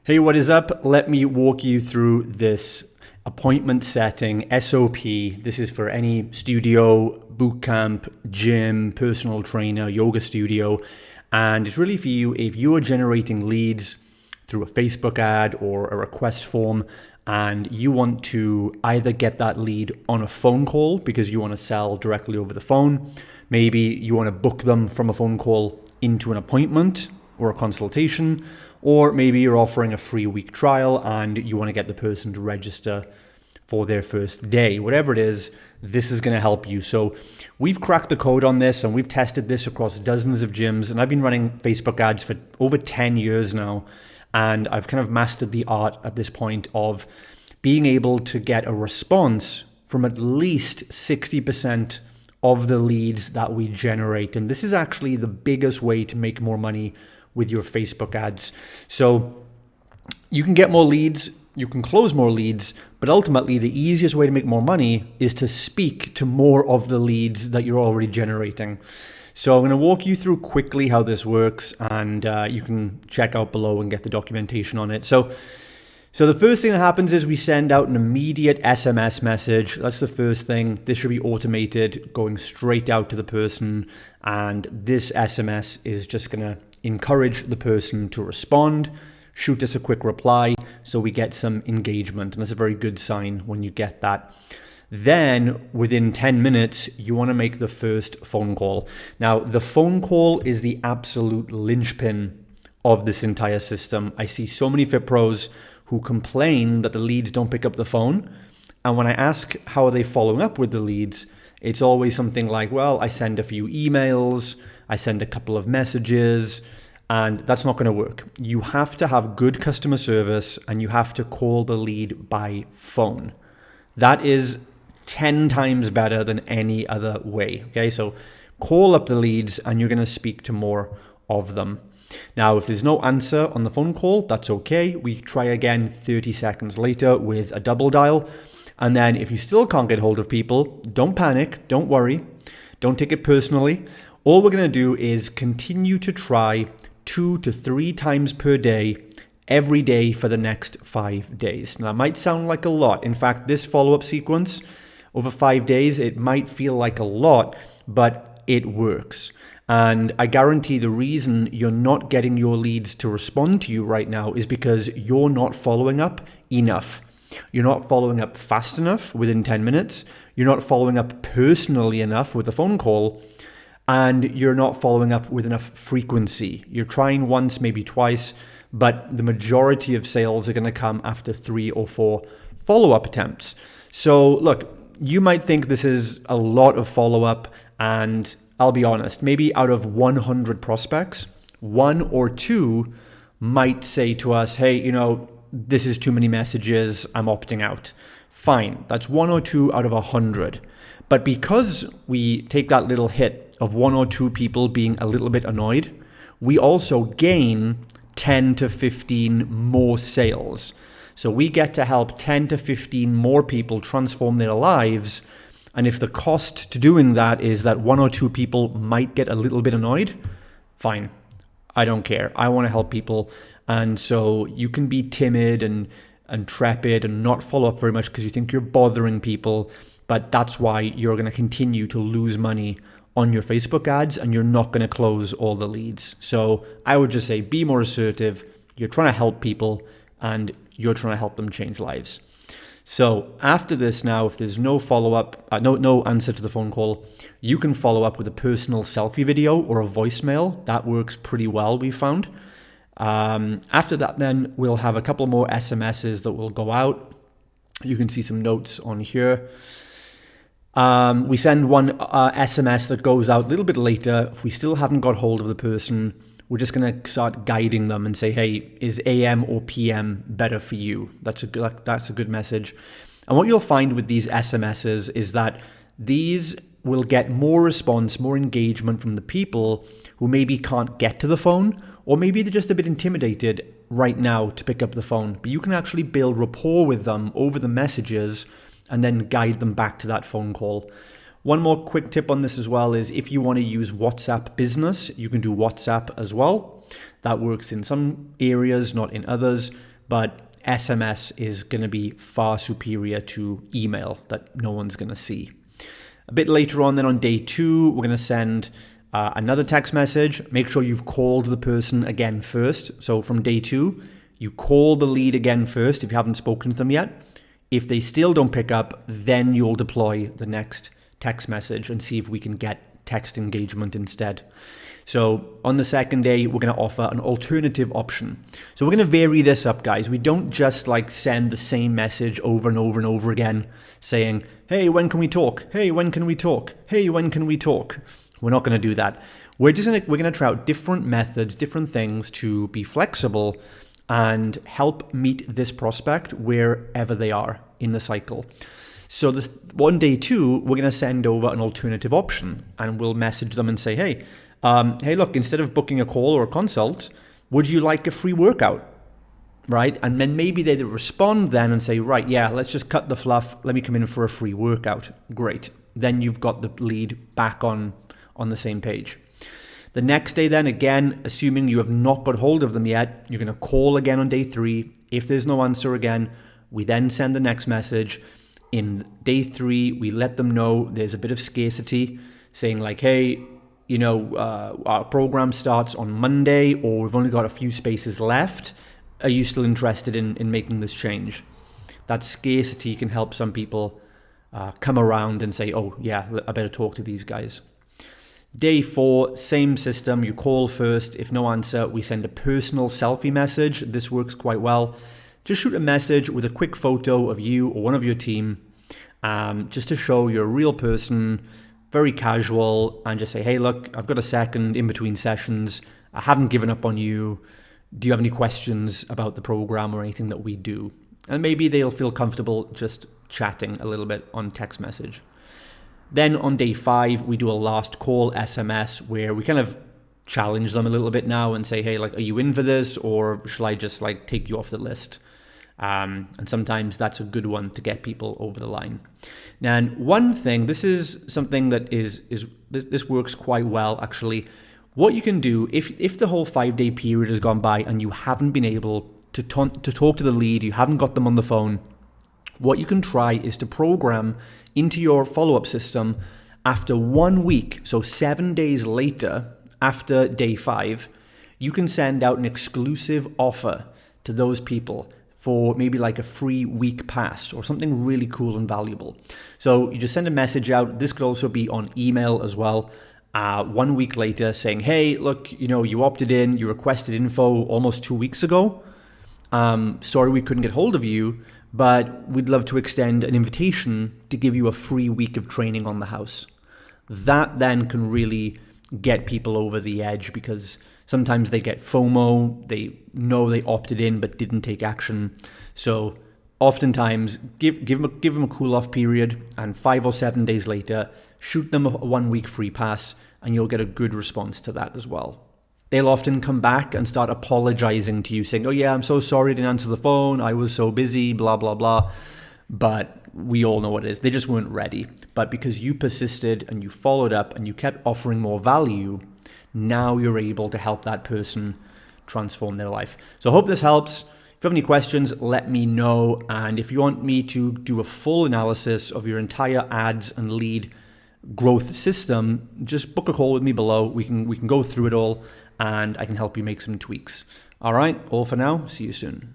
Hey, what is up? Let me walk you through this appointment setting, SOP. This is for any studio, bootcamp, gym, personal trainer, yoga studio. And it's really for you if you are generating leads through a Facebook ad or a request form, and you want to either get that lead on a phone call because you want to sell directly over the phone. Maybe you want to book them from a phone call into an appointment or a consultation, or maybe you're offering a free week trial and you want to get the person to register for their first day. Whatever it is, this is going to help you. So we've cracked the code on this and we've tested this across dozens of gyms, and I've been running Facebook ads for over 10 years now. And I've kind of mastered the art at this point of being able to get a response from at least 60% of the leads that we generate. And this is actually the biggest way to make more money with your Facebook ads. So you can get more leads, you can close more leads, but ultimately the easiest way to make more money is to speak to more of the leads that you're already generating. So I'm going to walk you through quickly how this works, and you can check out below and get the documentation on it. So the first thing that happens is we send out an immediate SMS message. That's the first thing. This should be automated, going straight out to the person. And this SMS is just going to encourage the person to respond, shoot us a quick reply, so we get some engagement. And that's a very good sign when you get that. Then within 10 minutes, you want to make the first phone call. Now, the phone call is the absolute linchpin of this entire system. I see so many Fit Pros who complain that the leads don't pick up the phone. And when I ask how are they following up with the leads, it's always something like, well, I send a few emails, I send a couple of messages, and that's not going to work. You have to have good customer service and you have to call the lead by phone. That is 10 times better than any other way. Okay, so call up the leads and you're going to speak to more of them. Now, if there's no answer on the phone call, that's okay. We try again 30 seconds later with a double dial. And then if you still can't get hold of people, don't panic, don't worry, don't take it personally. All we're going to do is continue to try 2 to 3 times per day, every day for the next 5 days. Now, that might sound like a lot. In fact, this follow-up sequence over 5 days, it might feel like a lot, but it works. And I guarantee the reason you're not getting your leads to respond to you right now is because you're not following up enough. You're not following up fast enough within 10 minutes. You're not following up personally enough with a phone call. And you're not following up with enough frequency. You're trying once, maybe twice, but the majority of sales are going to come after 3 or 4 follow-up attempts. So look, you might think this is a lot of follow-up, and I'll be honest, maybe out of 100 prospects, 1 or 2 might say to us, hey, this is too many messages, I'm opting out. Fine, that's 1 or 2 out of 100. But because we take that little hit of 1 or 2 people being a little bit annoyed, we also gain 10 to 15 more sales. So we get to help 10 to 15 more people transform their lives. And if the cost to doing that is that 1 or 2 people might get a little bit annoyed, fine. I don't care. I want to help people. And so you can be timid and trepid and not follow up very much because you think you're bothering people. But that's why you're going to continue to lose money on your Facebook ads and you're not going to close all the leads. So I would just say be more assertive. You're trying to help people and you're trying to help them change lives. So after this now, if there's no follow-up, no answer to the phone call, you can follow up with a personal selfie video or a voicemail. That works pretty well, we found. After that, then we'll have a couple more SMSs that will go out. You can see some notes on here. We send one SMS that goes out a little bit later. If we still haven't got hold of the person, we're just going to start guiding them and say, hey, is AM or PM better for you? That's a good message. And what you'll find with these SMSs is that these will get more response, more engagement from the people who maybe can't get to the phone, or maybe they're just a bit intimidated right now to pick up the phone. But you can actually build rapport with them over the messages and then guide them back to that phone call. One more quick tip on this as well is if you want to use WhatsApp Business, you can do WhatsApp as well. That works in some areas, not in others. but SMS is going to be far superior to email that no one's going to see. A bit later on then on day 2, we're going to send another text message. Make sure you've called the person again first. So from day 2, you call the lead again first if you haven't spoken to them yet. If they still don't pick up, then you'll deploy the next text message and see if we can get text engagement instead. So on the second day, we're going to offer an alternative option. So we're going to vary this up, guys. We don't just like send the same message over and over and over again saying, hey, when can we talk? Hey, when can we talk? Hey, when can we talk? We're not going to do that. We're going to try out different methods, different things to be flexible and help meet this prospect wherever they are in the cycle. So on day 2, we're going to send over an alternative option and we'll message them and say, hey, look, instead of booking a call or a consult, would you like a free workout? Right? And then maybe they respond then and say, right, yeah, let's just cut the fluff. Let me come in for a free workout. Great. Then you've got the lead back on the same page. The next day then, again, assuming you have not got hold of them yet, you're going to call again on day 3. If there's no answer again, we then send the next message. In day 3, we let them know there's a bit of scarcity, saying like, hey, our program starts on Monday, or we've only got a few spaces left. Are you still interested in making this change? That scarcity can help some people come around and say, oh yeah, I better talk to these guys. Day 4, same system. You call first. If no answer, we send a personal selfie message. This works quite well. Just shoot a message with a quick photo of you or one of your team, just to show you're a real person, very casual, and just say, hey, look, I've got a second in between sessions. I haven't given up on you. Do you have any questions about the program or anything that we do? And maybe they'll feel comfortable just chatting a little bit on text message. Then on day 5, we do a last call SMS where we kind of challenge them a little bit now and say, hey, like, are you in for this, or shall I just like take you off the list? And sometimes that's a good one to get people over the line. Now, and one thing, this is something that this works quite well actually. What you can do if the whole 5-day period has gone by and you haven't been able to talk to the lead, you haven't got them on the phone, what you can try is to program into your follow-up system after 1 week, so 7 days later, after day 5, you can send out an exclusive offer to those people for maybe like a free week pass or something really cool and valuable. So you just send a message out. This could also be on email as well. 1 week later saying, hey, look, you opted in, you requested info almost 2 weeks ago. Sorry we couldn't get hold of you, but we'd love to extend an invitation to give you a free week of training on the house. That then can really get people over the edge because sometimes they get FOMO, they know they opted in but didn't take action. So oftentimes give them a cool off period, and 5 or 7 days later, shoot them a 1 week free pass, and you'll get a good response to that as well. They'll often come back and start apologizing to you saying, oh yeah, I'm so sorry I didn't answer the phone. I was so busy, blah, blah, blah. But we all know what it is. They just weren't ready. But because you persisted and you followed up and you kept offering more value, now you're able to help that person transform their life. So I hope this helps. If you have any questions, let me know. And if you want me to do a full analysis of your entire ads and lead growth system, just book a call with me below. We can go through it all and I can help you make some tweaks. All right, all for now. See you soon.